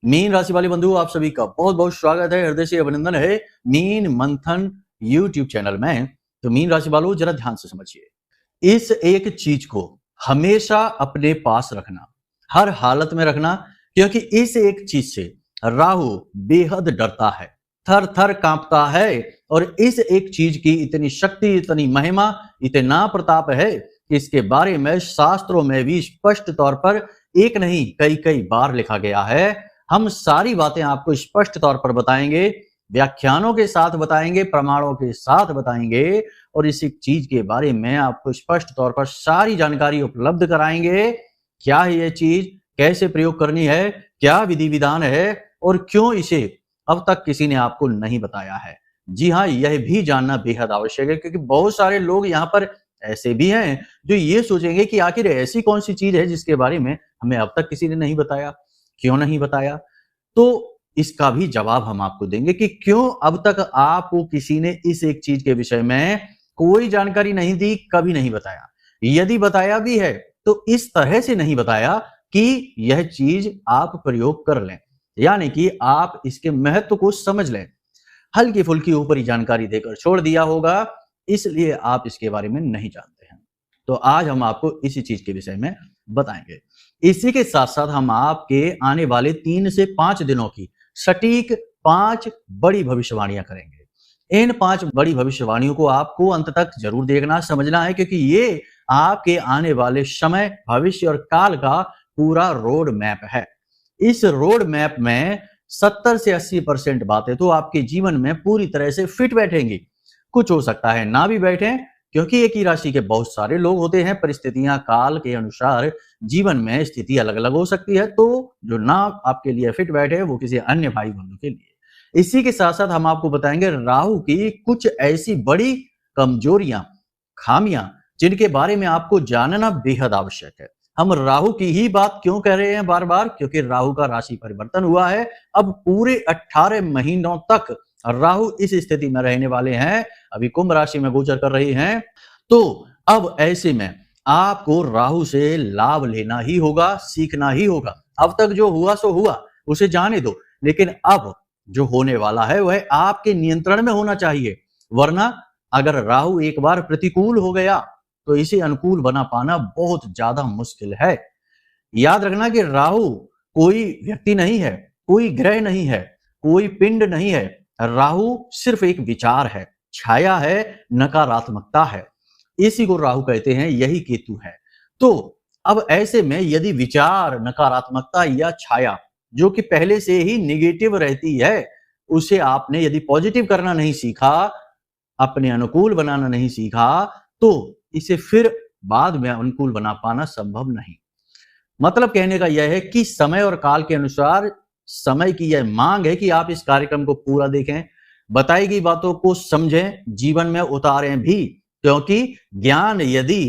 Mean राशि वाले बंधु आप सभी का बहुत बहुत स्वागत है, हृदय से अभिनंदन है मीन मंथन यूट्यूब चैनल में। तो मीन राशि वालों जरा ध्यान से समझिए, इस एक चीज को हमेशा अपने पास रखना, हर हालत में रखना, क्योंकि इस एक चीज से राहु बेहद डरता है, थर थर कांपता है। और इस एक चीज की इतनी शक्ति, इतनी महिमा, इतना प्रताप है कि इसके बारे में शास्त्रों में भी स्पष्ट तौर पर एक नहीं कई कई बार लिखा गया है। हम सारी बातें आपको स्पष्ट तौर पर बताएंगे, व्याख्यानों के साथ बताएंगे, प्रमाणों के साथ बताएंगे और इसी चीज के बारे में आपको स्पष्ट तौर पर सारी जानकारी उपलब्ध कराएंगे। क्या है ये चीज, कैसे प्रयोग करनी है, क्या विधि विधान है और क्यों इसे अब तक किसी ने आपको नहीं बताया है। जी हाँ, यह भी जानना बेहद आवश्यक है, क्योंकि बहुत सारे लोग यहाँ पर ऐसे भी हैं जो ये सोचेंगे कि आखिर ऐसी कौन सी चीज है जिसके बारे में हमें अब तक किसी ने नहीं बताया, क्यों नहीं बताया। तो इसका भी जवाब हम आपको देंगे कि क्यों अब तक आपको किसी ने इस एक चीज के विषय में कोई जानकारी नहीं दी, कभी नहीं बताया। यदि बताया भी है तो इस तरह से नहीं बताया कि यह चीज आप प्रयोग कर लें, यानी कि आप इसके महत्व को समझ लें। हल्की फुल्की ऊपरी जानकारी देकर छोड़ दिया होगा, इसलिए आप इसके बारे में नहीं जानते हैं। तो आज हम आपको इसी चीज के विषय में बताएंगे। इसी के साथ साथ हम आपके आने वाले 3 से 5 दिनों की सटीक 5 बड़ी भविष्यवाणियां करेंगे। इन 5 बड़ी भविष्यवाणियों को आपको अंत तक जरूर देखना, समझना है, क्योंकि ये आपके आने वाले समय, भविष्य और काल का पूरा रोड मैप है। इस रोड मैप में 70 से 80% बातें तो आपके जीवन में पूरी तरह से फिट बैठेंगी। कुछ हो सकता है ना भी बैठे, क्योंकि एक ही राशि के बहुत सारे लोग होते हैं। परिस्थितियां काल के अनुसार जीवन में स्थिति अलग अलग हो सकती है, तो जो ना आपके लिए फिट बैठे वो किसी अन्य भाई बंधु के लिए। इसी के साथ साथ हम आपको बताएंगे राहु की कुछ ऐसी बड़ी कमजोरियां, खामियां, जिनके बारे में आपको जानना बेहद आवश्यक है। हम राहु की ही बात क्यों कह रहे हैं बार बार, क्योंकि राहु का राशि परिवर्तन हुआ है। अब पूरे 18 महीनों तक राहु इस स्थिति में रहने वाले हैं, अभी कुंभ राशि में गोचर कर रही हैं। तो अब ऐसे में आपको राहु से लाभ लेना ही होगा, सीखना ही होगा। अब तक जो हुआ सो हुआ, उसे जाने दो, लेकिन अब जो होने वाला है वह आपके नियंत्रण में होना चाहिए। वरना अगर राहु एक बार प्रतिकूल हो गया तो इसे अनुकूल बना पाना बहुत ज्यादा मुश्किल है। याद रखना कि राहु कोई व्यक्ति नहीं है, कोई ग्रह नहीं है, कोई पिंड नहीं है। राहु सिर्फ एक विचार है, छाया है, नकारात्मकता है। इसी को राहु कहते हैं, यही केतु है। तो अब ऐसे में यदि विचार, नकारात्मकता या छाया जो कि पहले से ही निगेटिव रहती है, उसे आपने यदि पॉजिटिव करना नहीं सीखा, अपने अनुकूल बनाना नहीं सीखा, तो इसे फिर बाद में अनुकूल बना पाना संभव नहीं। मतलब कहने का यह है कि समय और काल के अनुसार समय की यह मांग है कि आप इस कार्यक्रम को पूरा देखें, बताई गई बातों को समझें, जीवन में उतारें भी, क्योंकि ज्ञान यदि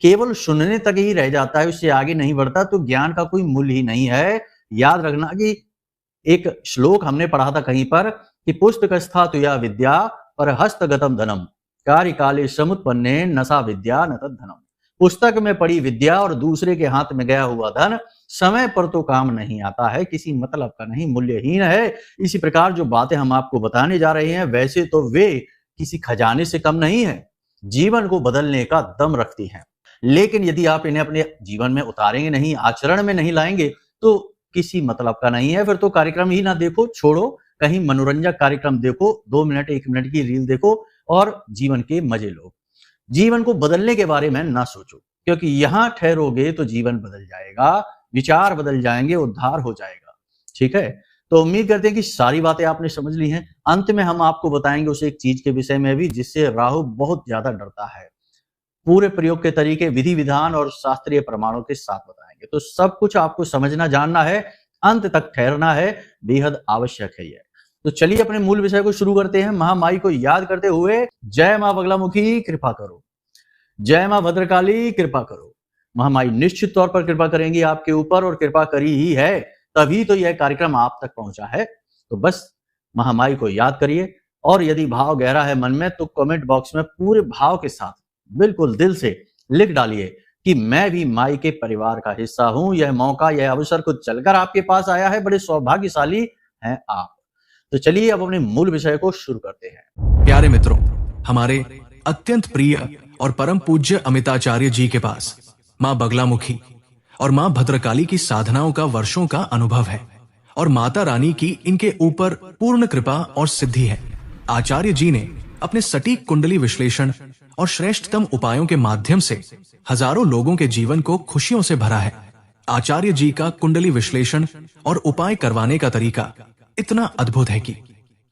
केवल सुनने तक ही रह जाता है, उससे आगे नहीं बढ़ता, तो ज्ञान का कोई मूल्य ही नहीं है। याद रखना कि एक श्लोक हमने पढ़ा था कहीं पर कि पुस्तकस्थातु या विद्या पर हस्तगतम धनम कार्य काले समुत्पन्ने नसा विद्या न तद धनम। पुस्तक में पड़ी विद्या और दूसरे के हाथ में गया हुआ धन समय पर तो काम नहीं आता है, किसी मतलब का नहीं, मूल्यहीन है। इसी प्रकार जो बातें हम आपको बताने जा रहे हैं, वैसे तो वे किसी खजाने से कम नहीं है, जीवन को बदलने का दम रखती हैं। लेकिन यदि आप इन्हें अपने जीवन में उतारेंगे नहीं, आचरण में नहीं लाएंगे, तो किसी मतलब का नहीं है। फिर तो कार्यक्रम ही ना देखो, छोड़ो, कहीं मनोरंजक कार्यक्रम देखो, 2 मिनट 1 मिनट की रील देखो और जीवन के मजे लो। जीवन को बदलने के बारे में ना सोचो, क्योंकि यहां ठहरोगे तो जीवन बदल जाएगा, विचार बदल जाएंगे, उद्धार हो जाएगा। ठीक है, तो उम्मीद करते हैं कि सारी बातें आपने समझ ली हैं। अंत में हम आपको बताएंगे उस एक चीज के विषय में भी जिससे राहु बहुत ज्यादा डरता है। पूरे प्रयोग के तरीके, विधि विधान और शास्त्रीय प्रमाणों के साथ बताएंगे। तो सब कुछ आपको समझना, जानना है, अंत तक ठहरना है, बेहद आवश्यक है यह। तो चलिए अपने मूल विषय को शुरू करते हैं। महामाई को याद करते हुए, जय मां बगलामुखी कृपा करो, जय मां भद्रकाली कृपा करो। महामाई निश्चित तौर पर कृपा करेंगी आपके ऊपर, और कृपा करी ही है, तभी तो यह कार्यक्रम आप तक पहुंचा है। तो बस महामाई को याद करिए, और यदि भाव गहरा है मन में तो कमेंट बॉक्स में पूरे भाव के साथ बिल्कुल दिल से लिख डालिए कि मैं भी माई के परिवार का हिस्सा हूं। यह मौका, यह अवसर खुद चलकर आपके पास आया है। बड़े सौभाग्यशाली हैं आप। तो चलिए अब अपने मूल विषय को शुरू करते हैं। प्यारे मित्रों, हमारे अत्यंत प्रिय और परम पूज्य अमिताचार्य जी के पास मां बगलामुखी और मां भद्रकाली की साधनाओं का वर्षों का अनुभव है और माता रानी की इनके ऊपर पूर्ण कृपा और सिद्धि है। आचार्य जी ने अपने सटीक कुंडली विश्लेषण और श्रेष्ठतम उपायों के माध्यम से हजारों लोगों के जीवन को खुशियों से भरा है। आचार्य जी का कुंडली विश्लेषण और उपाय करवाने का तरीका इतना अद्भुत है कि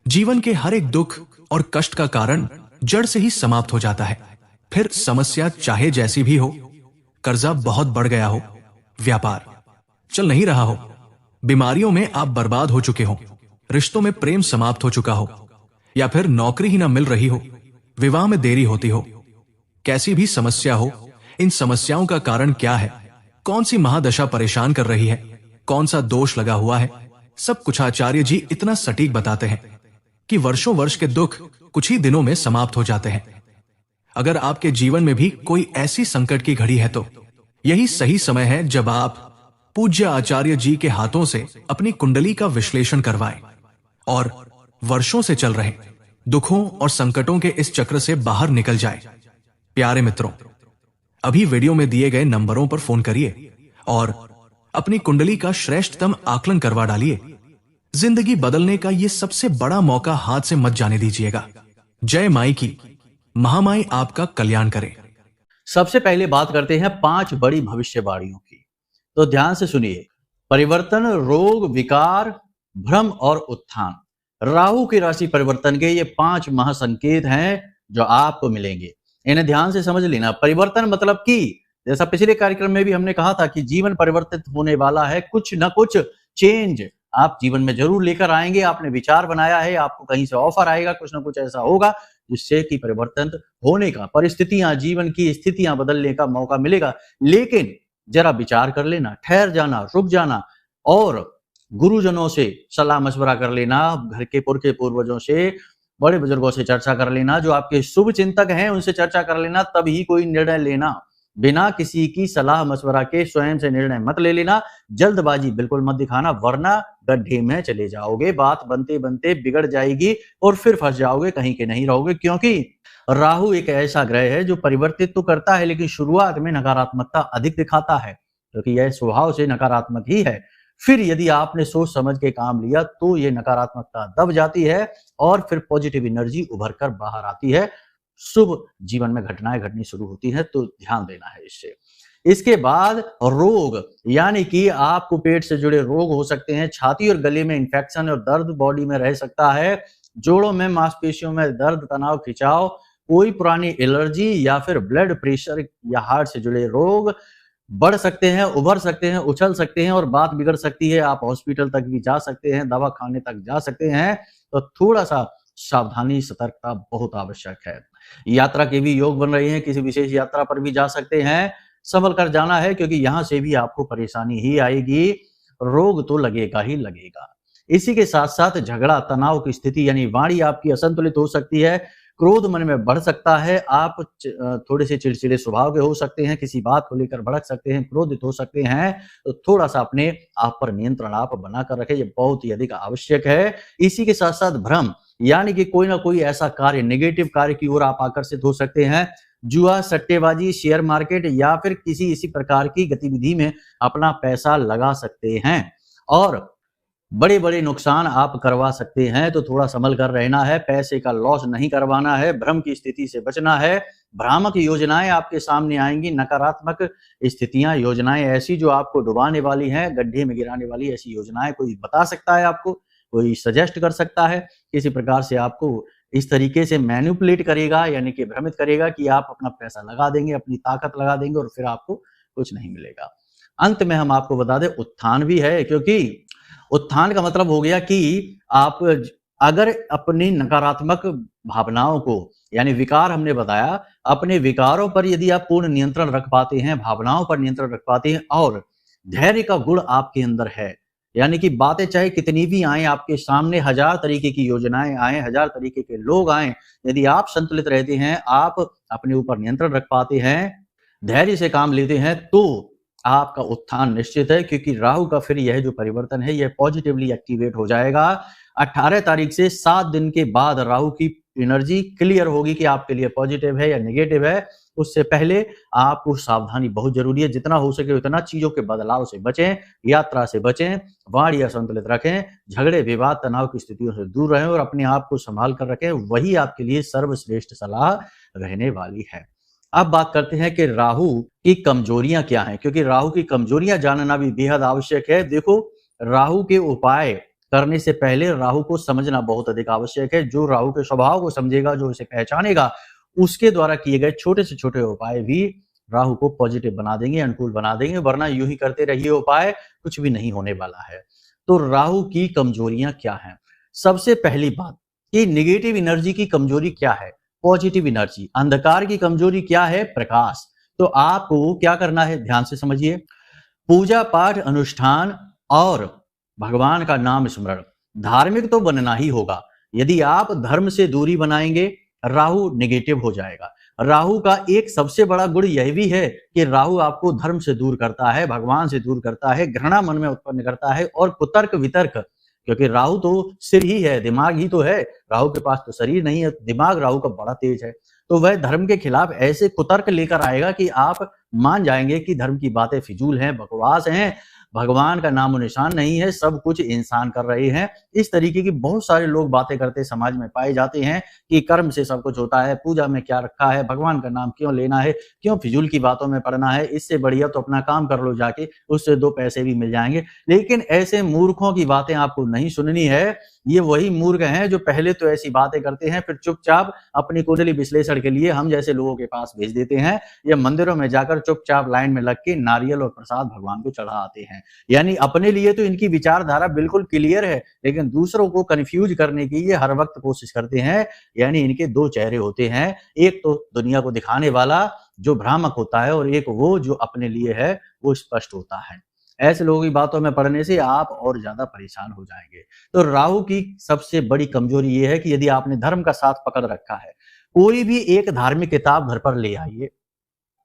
जीवन के हर एक दुख और कष्ट का कारण जड़ से ही समाप्त हो जाता है। फिर समस्या चाहे जैसी भी हो, कर्जा बहुत बढ़ गया हो, व्यापार चल नहीं रहा हो, बीमारियों में आप बर्बाद हो चुके हो, रिश्तों में प्रेम समाप्त हो चुका हो, या फिर नौकरी ही ना मिल रही हो, विवाह में देरी होती हो, कैसी भी समस्या हो, इन समस्याओं का कारण क्या है, कौन सी महादशा परेशान कर रही है, कौन सा दोष लगा हुआ है, सब कुछ आचार्य जी इतना सटीक बताते हैं कि वर्षों वर्ष के दुख कुछ ही दिनों में समाप्त हो जाते हैं। अगर आपके जीवन में भी कोई ऐसी संकट की घड़ी है तो यही सही समय है जब आप पूज्य आचार्य जी के हाथों से अपनी कुंडली का विश्लेषण करवाएं और वर्षों से चल रहे दुखों और संकटों के इस चक्र से बाहर निकल जाए। प्यारे मित्रों, अभी वीडियो में दिए गए नंबरों पर फोन करिए और अपनी कुंडली का श्रेष्ठतम आकलन करवा डालिए। जिंदगी बदलने का यह सबसे बड़ा मौका हाथ से मत जाने दीजिएगा। जय माई की, महामाई आपका कल्याण करे। सबसे पहले बात करते हैं 5 बड़ी भविष्यवाणियों की, तो ध्यान से सुनिए। परिवर्तन, रोग, विकार, भ्रम और उत्थान। राहु की राशि परिवर्तन के ये 5 महासंकेत हैं जो आपको मिलेंगे। इन्हें ध्यान से समझ लेना। परिवर्तन मतलब कि जैसा पिछले कार्यक्रम में भी हमने कहा था कि जीवन परिवर्तित होने वाला है, कुछ ना कुछ चेंज आप जीवन में जरूर लेकर आएंगे। आपने विचार बनाया है, आपको कहीं से ऑफर आएगा, कुछ ना कुछ ऐसा होगा जिससे कि परिवर्तन होने का, परिस्थितियां, जीवन की स्थितियां बदलने का मौका मिलेगा। लेकिन जरा विचार कर लेना, ठहर जाना, रुक जाना और गुरुजनों से सलाह मशवरा कर लेना, घर के पुरखे पूर्वजों से, बड़े बुजुर्गों से चर्चा कर लेना, जो आपके शुभ चिंतक हैं उनसे चर्चा कर लेना, तभी कोई निर्णय लेना। बिना किसी की सलाह मशवरा के स्वयं से निर्णय मत ले लेना। जल्दबाजी बिल्कुल मत दिखाना, वरना गड्ढे में चले जाओगे। बात बनते बनते बिगड़ जाएगी और फिर फंस जाओगे, कहीं के नहीं रहोगे। क्योंकि राहु एक ऐसा ग्रह है जो परिवर्तित तो करता है, लेकिन शुरुआत में नकारात्मकता अधिक दिखाता है, क्योंकि यह स्वभाव से नकारात्मक ही है। फिर यदि आपने सोच समझ के काम लिया तो ये नकारात्मकता दब जाती है और फिर पॉजिटिव एनर्जी उभर कर बाहर आती है। शुभ जीवन में घटनाएं घटनी शुरू होती हैं, तो ध्यान देना है इससे। इसके बाद रोग, यानी कि आपको पेट से जुड़े रोग हो सकते हैं, छाती और गले में इंफेक्शन और दर्द बॉडी में रह सकता है, जोड़ों में, मांसपेशियों में दर्द, तनाव, खिंचाव, कोई पुरानी एलर्जी या फिर ब्लड प्रेशर या हार्ट से जुड़े रोग बढ़ सकते हैं, उभर सकते हैं, उछल सकते हैं और बात बिगड़ सकती है। आप हॉस्पिटल तक भी जा सकते हैं, दवा खाने तक जा सकते हैं। तो थोड़ा सा सावधानी, सतर्कता बहुत आवश्यक है। यात्रा के भी योग बन रहे हैं, किसी विशेष यात्रा पर भी जा सकते हैं, संभल कर जाना है, क्योंकि यहां से भी आपको परेशानी ही आएगी, रोग तो लगेगा ही लगेगा। इसी के साथ साथ झगड़ा, तनाव की स्थिति, यानी वाणी आपकी असंतुलित हो सकती है, क्रोध मन में बढ़ सकता है, आप थोड़े से चिड़चिड़े स्वभाव के हो सकते हैं, किसी बात को लेकर भड़क सकते हैं, क्रोधित हो सकते हैं। तो थोड़ा सा अपने आप पर नियंत्रण आप बनाकर रखें, ये बहुत ही अधिक आवश्यक है। इसी के साथ साथ भ्रम, यानी कि कोई ना कोई ऐसा कार्य, नेगेटिव कार्य की ओर आप आकर्षित हो सकते हैं। जुआ, सट्टेबाजी, शेयर मार्केट या फिर किसी इसी प्रकार की गतिविधि में अपना पैसा लगा सकते हैं और बड़े बड़े नुकसान आप करवा सकते हैं। तो थोड़ा संभल कर रहना है, पैसे का लॉस नहीं करवाना है, भ्रम की स्थिति से बचना है। भ्रामक योजनाएं आपके सामने आएंगी, नकारात्मक स्थितियां, योजनाएं ऐसी जो आपको डुबाने वाली हैं, गड्ढे में गिराने वाली ऐसी योजनाएं कोई बता सकता है आपको, कोई सजेस्ट कर सकता है, किसी प्रकार से आपको इस तरीके से मैनिपुलेट करेगा, यानी कि भ्रमित करेगा कि आप अपना पैसा लगा देंगे, अपनी ताकत लगा देंगे और फिर आपको कुछ नहीं मिलेगा। अंत में हम आपको बता दें, उत्थान भी है, क्योंकि उत्थान का मतलब हो गया कि आप अगर अपनी नकारात्मक भावनाओं को, यानी विकार हमने बताया, अपने विकारों पर यदि आप पूर्ण नियंत्रण रख पाते हैं, भावनाओं पर नियंत्रण रख पाते हैं और धैर्य का गुण आपके अंदर है, यानी कि बातें चाहे कितनी भी आए आपके सामने, 1000 तरीके की योजनाएं आए, 1000 तरीके के लोग आए, यदि आप संतुलित रहते हैं, आप अपने ऊपर नियंत्रण रख पाते हैं, धैर्य से काम लेते हैं तो आपका उत्थान निश्चित है, क्योंकि राहु का फिर यह जो परिवर्तन है यह पॉजिटिवली एक्टिवेट हो जाएगा। 18 तारीख से 7 दिन के बाद राहु की एनर्जी क्लियर होगी कि आपके लिए पॉजिटिव है या नेगेटिव है। उससे पहले आपको सावधानी बहुत जरूरी है। जितना हो सके उतना चीजों के बदलाव से बचें, यात्रा से बचें, वाणी असंतुलित रखें, झगड़े विवाद तनाव की स्थितियों से दूर रहें और अपने आप को संभाल कर रखें। वही आपके लिए सर्वश्रेष्ठ सलाह रहने वाली है। अब बात करते हैं कि राहु की कमजोरियां क्या हैं, क्योंकि राहु की कमजोरियां जानना भी बेहद आवश्यक है। देखो, राहु के उपाय करने से पहले राहु को समझना बहुत अधिक आवश्यक है। जो राहु के स्वभाव को समझेगा, जो इसे पहचानेगा, उसके द्वारा किए गए छोटे से छोटे उपाय भी राहु को पॉजिटिव बना देंगे, अनुकूल बना देंगे। वरना यूं ही करते रहिए उपाय, कुछ भी नहीं होने वाला है। तो राहु की कमजोरियां क्या हैं? सबसे पहली बात कि निगेटिव एनर्जी की कमजोरी क्या है? Positive energy. अंधकार की कमजोरी क्या है? प्रकाश। तो आपको क्या करना है, ध्यान से समझिए। पूजा पाठ अनुष्ठान और भगवान का नाम स्मरण, धार्मिक तो बनना ही होगा। यदि आप धर्म से दूरी बनाएंगे, राहु नेगेटिव हो जाएगा। राहु का एक सबसे बड़ा गुण यह भी है कि राहु आपको धर्म से दूर करता है, भगवान से दूर करता है, घृणा मन में उत्पन्न करता है और कुतर्क वितर्क, क्योंकि राहु तो सिर ही है, दिमाग ही तो है। राहु के पास तो शरीर नहीं है, दिमाग राहु का बड़ा तेज है। तो वह धर्म के खिलाफ ऐसे कुतर्क लेकर आएगा कि आप मान जाएंगे कि धर्म की बातें फिजूल हैं, बकवास हैं, भगवान का नामो निशान नहीं है, सब कुछ इंसान कर रहे हैं। इस तरीके की बहुत सारे लोग बातें करते समाज में पाए जाते हैं कि कर्म से सब कुछ होता है, पूजा में क्या रखा है, भगवान का नाम क्यों लेना है, क्यों फिजूल की बातों में पड़ना है, इससे बढ़िया तो अपना काम कर लो जाके, उससे 2 पैसे भी मिल जाएंगे। लेकिन ऐसे मूर्खों की बातें आपको नहीं सुननी है। ये वही मूर्ख हैं जो पहले तो ऐसी बातें करते हैं, फिर चुपचाप अपनी कुंडली विश्लेषण के लिए हम जैसे लोगों के पास भेज देते हैं, या मंदिरों में जाकर चुपचाप लाइन में लग के नारियल और प्रसाद भगवान को चढ़ा आते हैं। यानी अपने लिए तो इनकी विचारधारा बिल्कुल क्लियर है, लेकिन दूसरों को कंफ्यूज करने की ये हर वक्त कोशिश करते हैं। यानी इनके 2 चेहरे होते हैं, एक तो दुनिया को दिखाने वाला जो भ्रामक होता है, और एक वो जो अपने लिए है वो स्पष्ट होता है। ऐसे लोगों की बातों में पड़ने से आप और ज्यादा परेशान हो जाएंगे। तो राहु की सबसे बड़ी कमजोरी ये है कि यदि आपने धर्म का साथ पकड़ रखा है, कोई भी एक धार्मिक किताब घर पर ले आइए,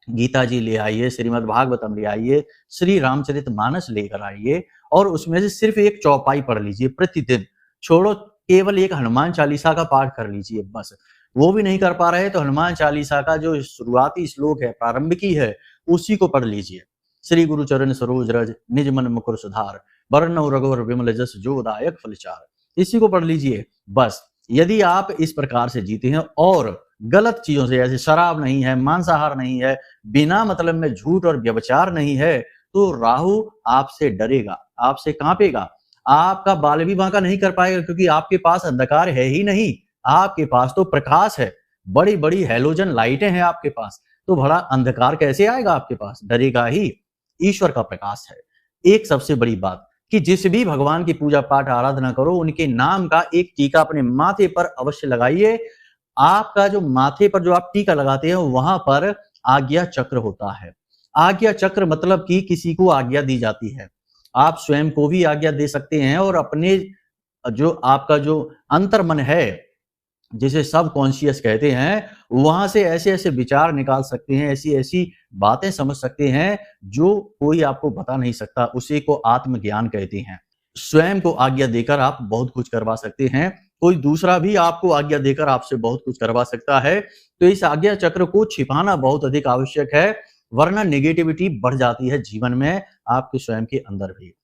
गीता जी ले आइए, श्रीमद् भागवतम ले आइए, श्री रामचरितमानस लेकर आइए और उसमें से सिर्फ एक चौपाई पढ़ लीजिए प्रतिदिन। छोड़ो, केवल एक हनुमान चालीसा का पाठ कर लीजिए बस। वो भी नहीं कर पा रहे तो हनुमान चालीसा का जो शुरुआती श्लोक है, प्रारंभिकी है, उसी को पढ़ लीजिए। श्री गुरु चरण सरोज रज, निज मन मुकुर सुधार, बरनउँ रघुवर विमल जस, जो दायक फलचार। इसी को पढ़ लीजिए बस। यदि आप इस प्रकार से जीते हैं और गलत चीजों से, जैसे शराब नहीं है, मांसाहार नहीं है, बिना मतलब में झूठ और व्यभिचार नहीं है, तो राहु आपसे डरेगा, आपसे कांपेगा, आपका बाल भी बांका नहीं कर पाएगा, क्योंकि आपके पास अंधकार है ही नहीं, आपके पास तो प्रकाश है। बड़ी बड़ी हैलोजन लाइटें हैं आपके पास, तो बड़ा अंधकार कैसे आएगा आपके पास? डरेगा ही। ईश्वर का प्रकाश है। एक सबसे बड़ी बात कि जिस भी भगवान की पूजा पाठ आराधना करो, उनके नाम का एक टीका अपने माथे पर अवश्य लगाइए। आपका जो माथे पर जो आप टीका लगाते हैं, वहां पर आज्ञा चक्र होता है। आज्ञा चक्र मतलब कि किसी को आज्ञा दी जाती है। आप स्वयं को भी आज्ञा दे सकते हैं और अपने जो आपका जो अंतर्मन है, जिसे सब कॉन्शियस कहते हैं, वहां से ऐसे ऐसे विचार निकाल सकते हैं, ऐसी ऐसी बातें समझ सकते हैं जो कोई आपको बता नहीं सकता। उसी को आत्मज्ञान कहते हैं। स्वयं को आज्ञा देकर आप बहुत कुछ करवा सकते हैं, कोई दूसरा भी आपको आज्ञा देकर आपसे बहुत कुछ करवा सकता है। तो इस आज्ञा चक्र को छिपाना बहुत अधिक आवश्यक है, वरना नेगेटिविटी बढ़ जाती है जीवन में, आपके स्वयं के अंदर भी।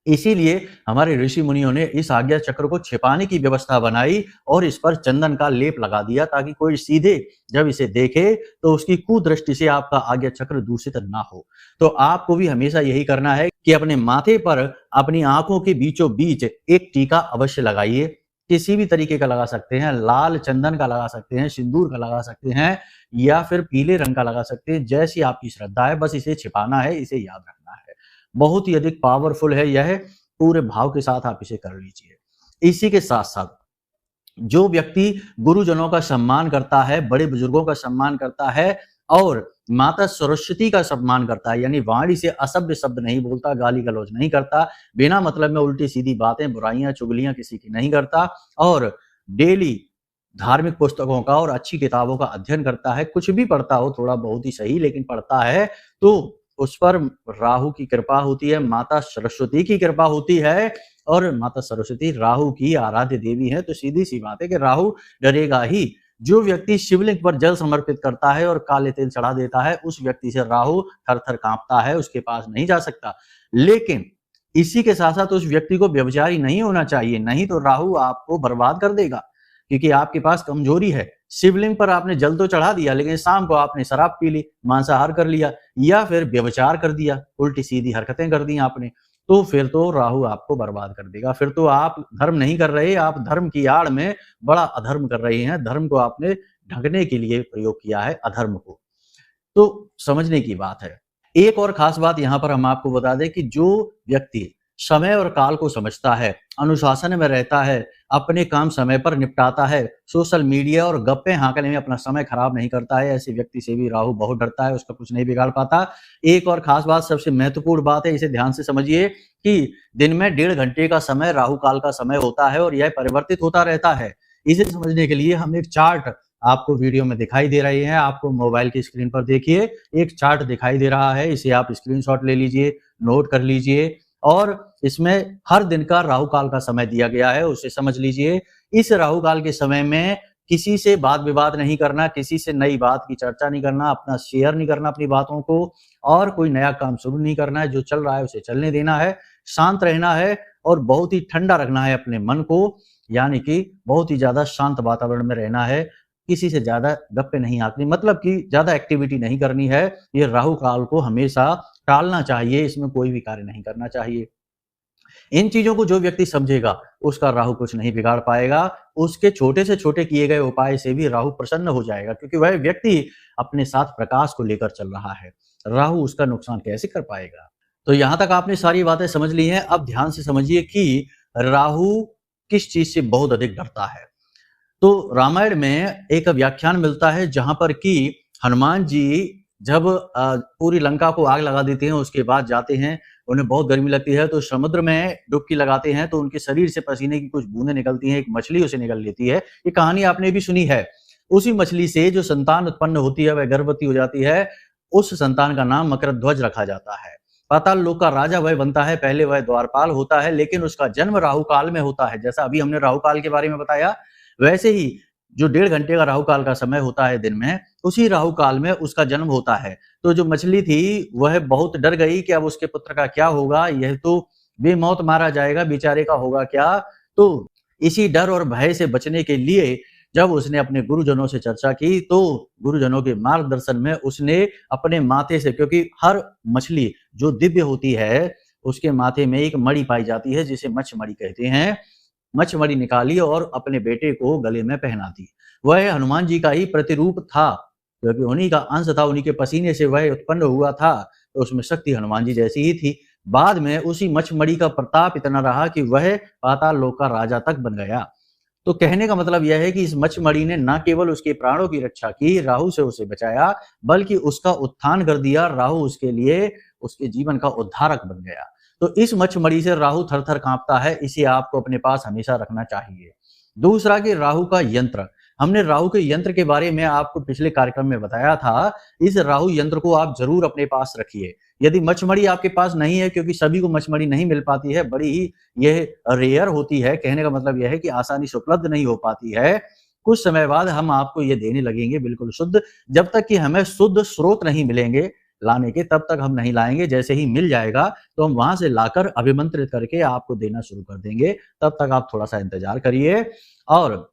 इसीलिए हमारे ऋषि मुनियों ने इस आज्ञा चक्र को छिपाने की व्यवस्था बनाई और इस पर चंदन का लेप लगा दिया, ताकि कोई सीधे जब इसे देखे तो उसकी कुदृष्टि से आपका आज्ञा चक्र दूषित ना हो। तो आपको भी हमेशा यही करना है कि अपने माथे पर, अपनी आंखों के बीचों बीच एक टीका अवश्य लगाइए। किसी भी तरीके का लगा सकते हैं, लाल चंदन का लगा सकते हैं, सिंदूर का लगा सकते हैं, या फिर पीले रंग का लगा सकते हैं, जैसी आपकी श्रद्धा है। बस इसे छिपाना है, इसे याद रखना है। बहुत ही अधिक पावरफुल है यह, पूरे भाव के साथ आप इसे कर लीजिए। इसी के साथ साथ जो व्यक्ति गुरुजनों का सम्मान करता है, बड़े बुजुर्गों का सम्मान करता है और माता सरस्वती का सम्मान करता है, यानी वाणी से असभ्य शब्द नहीं बोलता, गाली गलौज नहीं करता, बिना मतलब में उल्टी सीधी बातें, बुराइयां, चुगलियां किसी की नहीं करता, और डेली धार्मिक पुस्तकों का और अच्छी किताबों का अध्ययन करता है, कुछ भी पढ़ता हो, थोड़ा बहुत ही सही लेकिन पढ़ता है, तो उस पर राहु की कृपा होती है, माता सरस्वती की कृपा होती है, और माता सरस्वती राहु की आराध्य देवी है। तो सीधी सी बात है कि राहु डरेगा ही। जो व्यक्ति शिवलिंग पर जल समर्पित करता है और काले तिल चढ़ा देता है, उस व्यक्ति से राहु थर-थर कांपता है, उसके पास नहीं जा सकता। लेकिन इसी के साथ-साथ उस व्यक्ति को व्यभिचारी नहीं होना चाहिए, नहीं तो राहु आपको बर्बाद कर देगा, क्योंकि आपके पास कमजोरी है। शिवलिंग पर आपने जल तो चढ़ा दिया, लेकिन शाम को आपने शराब पी ली, मांसाहार कर लिया, या फिर व्यभिचार कर दिया, उल्टी-सीधी हरकतें कर दी आपने, तो फिर तो राहु आपको बर्बाद कर देगा। फिर तो आप धर्म नहीं कर रहे, आप धर्म की आड़ में बड़ा अधर्म कर रहे हैं। धर्म को आपने ढकने के लिए प्रयोग किया है, अधर्म को। तो समझने की बात है। एक और खास बात यहाँ पर हम आपको बता दें कि जो व्यक्ति समय और काल को समझता है, अनुशासन में रहता है, अपने काम समय पर निपटाता है, सोशल मीडिया और गप्पे हाँकने में अपना समय खराब नहीं करता है, ऐसे व्यक्ति से भी राहु बहुत डरता है, उसका कुछ नहीं बिगाड़ पाता। एक और खास बात, सबसे महत्वपूर्ण बात है, इसे ध्यान से समझिए कि दिन में 1.5 घंटे का समय राहु काल का समय होता है और यह परिवर्तित होता रहता है। इसे समझने के लिए हम एक चार्ट आपको वीडियो में दिखाई दे रहे हैं, आपको मोबाइल की स्क्रीन पर देखिए, एक चार्ट दिखाई दे रहा है, इसे आप स्क्रीनशॉट ले लीजिए, नोट कर लीजिए, और इसमें हर दिन का राहु काल का समय दिया गया है, उसे समझ लीजिए। इस राहु काल के समय में किसी से वाद विवाद नहीं करना, किसी से नई बात की चर्चा नहीं करना, अपना शेयर नहीं करना अपनी बातों को, और कोई नया काम शुरू नहीं करना है, जो चल रहा है उसे चलने देना है, शांत रहना है और बहुत ही ठंडा रखना है अपने मन को, यानी कि बहुत ही ज्यादा शांत वातावरण में रहना है, किसी से ज्यादा गप्पे नहीं हाँकनी, मतलब कि ज्यादा एक्टिविटी नहीं करनी है। ये राहु काल को हमेशा टालना चाहिए, इसमें कोई भी कार्य नहीं करना चाहिए। इन चीजों को जो व्यक्ति समझेगा, उसका राहु कुछ नहीं बिगाड़ पाएगा, उसके छोटे से छोटे किए गए उपाय से भी राहु प्रसन्न हो जाएगा, क्योंकि वह व्यक्ति अपने साथ प्रकाश को लेकर चल रहा है। राहु उसका नुकसान कैसे कर पाएगा? तो यहां तक आपने सारी बातें समझ ली हैं। अब ध्यान से समझिए कि राहु किस चीज से बहुत अधिक डरता है। तो रामायण में एक व्याख्यान मिलता है जहां पर कि हनुमान जी जब पूरी लंका को आग लगा देते हैं, उसके बाद जाते हैं, उन्हें बहुत गर्मी लगती है, तो समुद्र में डुबकी लगाते हैं, तो उनके शरीर से पसीने की कुछ बूंदें निकलती हैं, एक मछली उसे निकल लेती है। ये कहानी आपने भी सुनी है। उसी मछली से जो संतान उत्पन्न होती है, वह गर्भवती हो जाती है, उस संतान का नाम मकरध्वज रखा जाता है। पाताल लोक का राजा वह बनता है, पहले वह द्वारपाल होता है, लेकिन उसका जन्म राहु काल में होता है। जैसा अभी हमने राहु काल के बारे में बताया, वैसे ही जो 1.5 घंटे का राहु काल का समय होता है दिन में, उसी राहु काल में उसका जन्म होता है। तो जो मछली थी वह बहुत डर गई कि अब उसके पुत्र का क्या होगा, यह तो बेमौत मारा जाएगा, बेचारे का होगा क्या। तो इसी डर और भय से बचने के लिए जब उसने अपने गुरुजनों से चर्चा की, तो गुरुजनों के मार्गदर्शन में उसने अपने माथे से, क्योंकि हर मछली जो दिव्य होती है उसके माथे में एक मणि पाई जाती है, जिसे मछमणि कहते हैं, मछमणि निकाली और अपने बेटे को गले में पहना दी। वह हनुमान जी का ही प्रतिरूप था, क्योंकि उन्हीं का अंश था, उन्हीं के पसीने से वह उत्पन्न हुआ था, तो उसमें शक्ति हनुमान जी जैसी ही थी। बाद में उसी मछमणि का प्रताप इतना रहा कि वह पाताल लोक का राजा तक बन गया। तो कहने का मतलब यह है कि इस मछमणि ने न केवल उसके प्राणों की रक्षा की, राहु से उसे बचाया, बल्कि उसका उत्थान कर दिया। राहु उसके लिए उसके जीवन का उद्धारक बन गया। तो इस मछमणि से राहु थर-थर कांपता है, इसे आपको अपने पास हमेशा रखना चाहिए। दूसरा कि राहु का यंत्र, हमने राहु के यंत्र के बारे में आपको पिछले कार्यक्रम में बताया था। इस राहु यंत्र को आप जरूर अपने पास रखिए। यदि मछमणि आपके पास नहीं है, क्योंकि सभी को मछमणि नहीं मिल पाती है, बड़ी ही यह रेयर होती है, कहने का मतलब यह है कि आसानी से उपलब्ध नहीं हो पाती है, कुछ समय बाद हम आपको ये देने लगेंगे बिल्कुल शुद्ध। जब तक कि हमें शुद्ध स्रोत नहीं मिलेंगे लाने के, तब तक हम नहीं लाएंगे। जैसे ही मिल जाएगा तो हम वहां से लाकर अभिमंत्रित करके आपको देना शुरू कर देंगे। तब तक आप थोड़ा सा इंतजार करिए और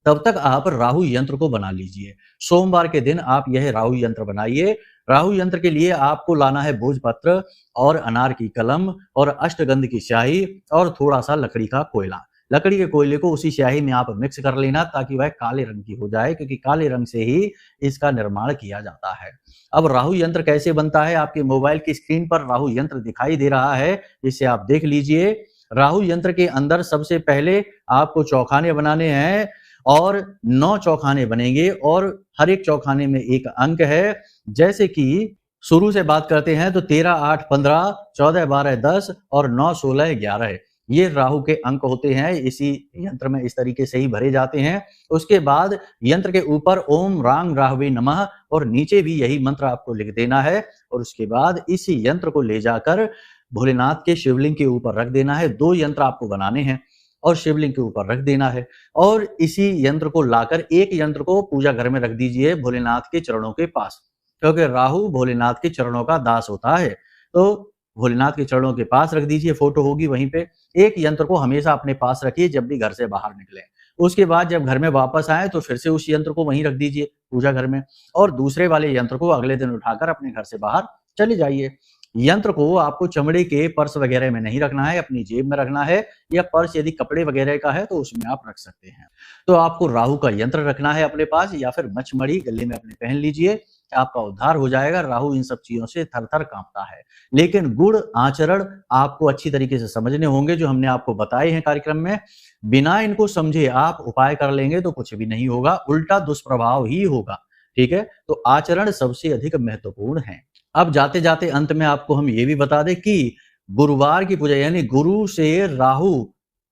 तब तक आप राहु यंत्र को बना लीजिए। सोमवार के दिन आप यह राहु यंत्र बनाइए। राहु यंत्र के लिए आपको लाना है भोजपत्र और अनार की कलम और अष्टगंध की स्याही और थोड़ा सा लकड़ी का कोयला। लकड़ी के कोयले को उसी स्याही में आप मिक्स कर लेना, ताकि वह काले रंग की हो जाए, क्योंकि काले रंग से ही इसका निर्माण किया जाता है। अब राहु यंत्र कैसे बनता है, आपके मोबाइल की स्क्रीन पर राहु यंत्र दिखाई दे रहा है, इसे आप देख लीजिए। राहु यंत्र के अंदर सबसे पहले आपको चौखाने बनाने हैं और 9 चौखाने बनेंगे और हर एक चौखाने में एक अंक है। जैसे कि शुरू से बात करते हैं तो 13, 8, 15, 14, 12, 10 और 9, 16, 11 ये राहु के अंक होते हैं, इसी यंत्र में इस तरीके से ही भरे जाते हैं। उसके बाद यंत्र के ऊपर ओम रांग राहवे नमः और नीचे भी यही मंत्र आपको लिख देना है और उसके बाद इसी यंत्र को ले जाकर भोलेनाथ के शिवलिंग के ऊपर रख देना है। 2 यंत्र आपको बनाने हैं और शिवलिंग के ऊपर रख देना है और इसी यंत्र को लाकर एक यंत्र को पूजा घर में रख दीजिए भोलेनाथ के चरणों के पास, क्योंकि राहु भोलेनाथ के चरणों का दास होता है। तो भोलेनाथ के चरणों के पास रख दीजिए, फोटो होगी वहीं पे। एक यंत्र को हमेशा अपने पास रखिए जब भी घर से बाहर निकले। उसके बाद जब घर में वापस आए तो फिर से उस यंत्र को वहीं रख दीजिए पूजा घर में और दूसरे वाले यंत्र को अगले दिन उठाकर अपने घर से बाहर चले जाइए। यंत्र को आपको चमड़े के पर्स वगैरह में नहीं रखना है, अपनी जेब में रखना है या पर्स यदि कपड़े वगैरह का है तो उसमें आप रख सकते हैं। तो आपको राहु का यंत्र रखना है अपने पास या फिर मछमड़ी गले में अपने पहन लीजिए, आपका उद्धार हो जाएगा। राहु इन सब चीजों से थर-थर कांपता है, लेकिन गुण आचरण आपको अच्छी तरीके से समझने होंगे जो हमने आपको बताए हैं कार्यक्रम में। बिना इनको समझे आप उपाय कर लेंगे तो कुछ भी नहीं होगा, उल्टा दुष्प्रभाव ही होगा। ठीक है, तो आचरण सबसे अधिक महत्वपूर्ण है। अब जाते जाते अंत में आपको हम ये भी बता दें कि गुरुवार की पूजा यानी गुरु से राहु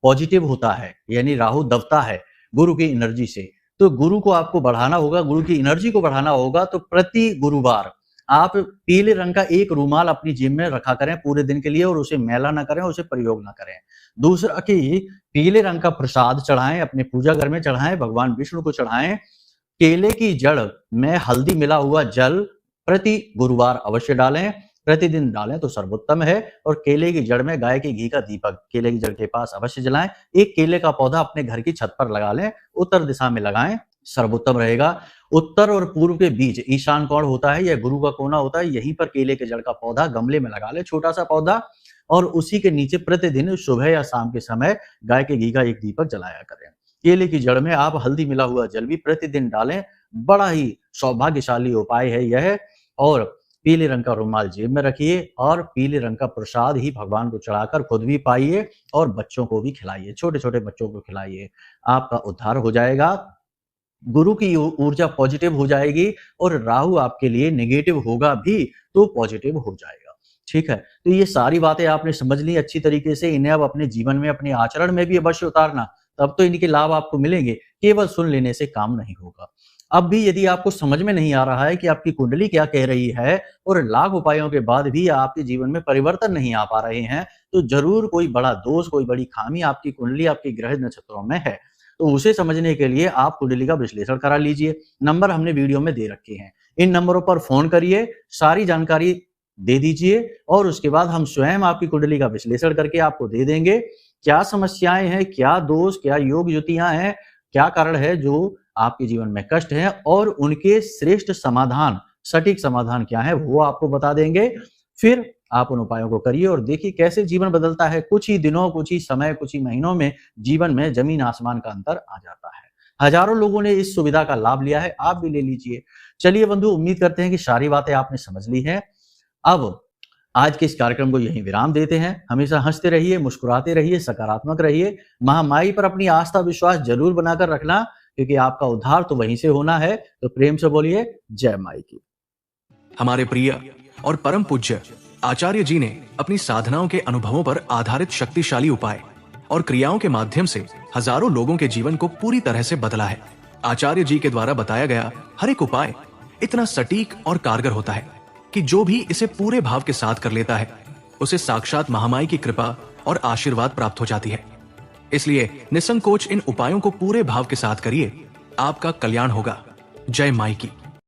पॉजिटिव होता है, यानी राहु दबता है गुरु की एनर्जी से। तो गुरु को आपको बढ़ाना होगा, गुरु की एनर्जी को बढ़ाना होगा। तो प्रति गुरुवार आप पीले रंग का एक रूमाल अपनी जेब में रखा करें पूरे दिन के लिए और उसे मैला ना करें, उसे प्रयोग ना करें। दूसरा कि पीले रंग का प्रसाद चढ़ाएं, अपने पूजा घर में चढ़ाएं, भगवान विष्णु को चढ़ाएं। केले की जड़ में हल्दी मिला हुआ जल प्रति गुरुवार अवश्य डालें, प्रतिदिन डालें तो सर्वोत्तम है। और केले की जड़ में गाय के घी का दीपक केले की जड़ के पास अवश्य जलाएं। एक केले का पौधा अपने घर की छत पर लगा लें, उत्तर दिशा में लगाएं, सर्वोत्तम रहेगा। उत्तर और पूर्व के बीच ईशान कोण होता है, यह गुरु का कोना होता है, यहीं पर केले के जड़ का पौधा गमले में लगा ले, छोटा सा पौधा, और उसी के नीचे प्रतिदिन सुबह या शाम के समय गाय के घी का एक दीपक जलाया करें। केले की जड़ में आप हल्दी मिला हुआ जल भी प्रतिदिन डालें, बड़ा ही सौभाग्यशाली उपाय है यह। और पीले रंग का रुमाल जेब में रखिए और पीले रंग का प्रसाद ही भगवान को चढ़ाकर खुद भी पाइए और बच्चों को भी खिलाइए, छोटे छोटे बच्चों को खिलाइए, आपका उद्धार हो जाएगा। गुरु की ऊर्जा पॉजिटिव हो जाएगी और राहु आपके लिए नेगेटिव होगा भी तो पॉजिटिव हो जाएगा। ठीक है, तो ये सारी बातें आपने समझ ली अच्छी तरीके से। इन्हें अब अपने जीवन में, अपने आचरण में भी अवश्य उतारना, तब तो इनके लाभ आपको मिलेंगे। केवल सुन लेने से काम नहीं होगा। अब भी यदि आपको समझ में नहीं आ रहा है कि आपकी कुंडली क्या कह रही है और लाख उपायों के बाद भी आपके जीवन में परिवर्तन नहीं आ पा रहे हैं, तो जरूर कोई बड़ा दोष, कोई बड़ी खामी आपकी कुंडली, आपकी ग्रह नक्षत्रों में है। तो उसे समझने के लिए आप कुंडली का विश्लेषण करा लीजिए। नंबर हमने वीडियो में दे रखे हैं, इन नंबरों पर फोन करिए, सारी जानकारी दे दीजिए और उसके बाद हम स्वयं आपकी कुंडली का विश्लेषण करके आपको दे देंगे क्या समस्याएं हैं, क्या दोष, क्या योग युतियां हैं, क्या कारण है जो आपके जीवन में कष्ट है और उनके श्रेष्ठ समाधान, सटीक समाधान क्या है वो आपको बता देंगे। फिर आप उन उपायों को करिए और देखिए कैसे जीवन बदलता है। कुछ ही दिनों, कुछ ही समय, कुछ ही महीनों में जीवन में जमीन आसमान का अंतर आ जाता है। हजारों लोगों ने इस सुविधा का लाभ लिया है, आप भी ले लीजिए। चलिए बंधु, उम्मीद करते हैं कि सारी बातें आपने समझ ली है। अब आज के इस कार्यक्रम को यहीं विराम देते हैं। हमेशा हंसते रहिए, मुस्कुराते रहिए, सकारात्मक रहिए। महामाई पर अपनी आस्था विश्वास जरूर बनाकर रखना, क्योंकि आपका उद्धार तो वहीं से होना है। तो प्रेम से बोलिए जय माई की। हमारे प्रिय और परम पूज्य आचार्य जी ने अपनी साधनाओं के अनुभवों पर आधारित शक्तिशाली उपाय और क्रियाओं के माध्यम से हजारों लोगों के जीवन को पूरी तरह से बदला है। आचार्य जी के द्वारा बताया गया हर एक उपाय इतना सटीक और कारगर होता है कि जो भी इसे पूरे भाव के साथ कर लेता है उसे साक्षात महामाई की कृपा और आशीर्वाद प्राप्त हो जाती है। इसलिए निसंकोच इन उपायों को पूरे भाव के साथ करिए, आपका कल्याण होगा। जय माई की।